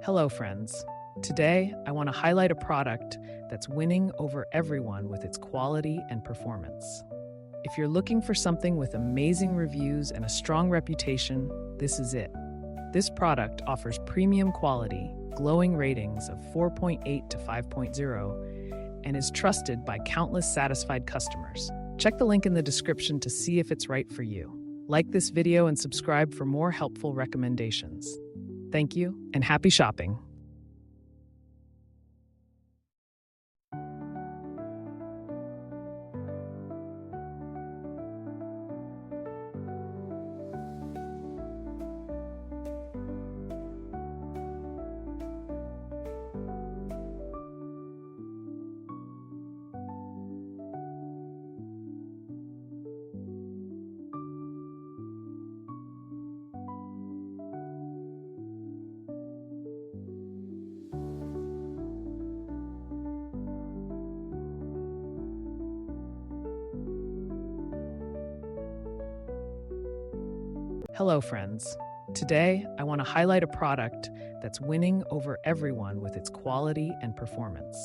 Hello, friends. Today, I want to highlight a product that's winning over everyone with its quality and performance. If you're looking for something with amazing reviews and a strong reputation, this is it. This product offers premium quality, glowing ratings of 4.8 to 5.0, and is trusted by countless satisfied customers. Check the link in the description to see if it's right for you. Like this video and subscribe for more helpful recommendations. Thank you, and happy shopping. Hello, friends. Today, I want to highlight a product that's winning over everyone with its quality and performance.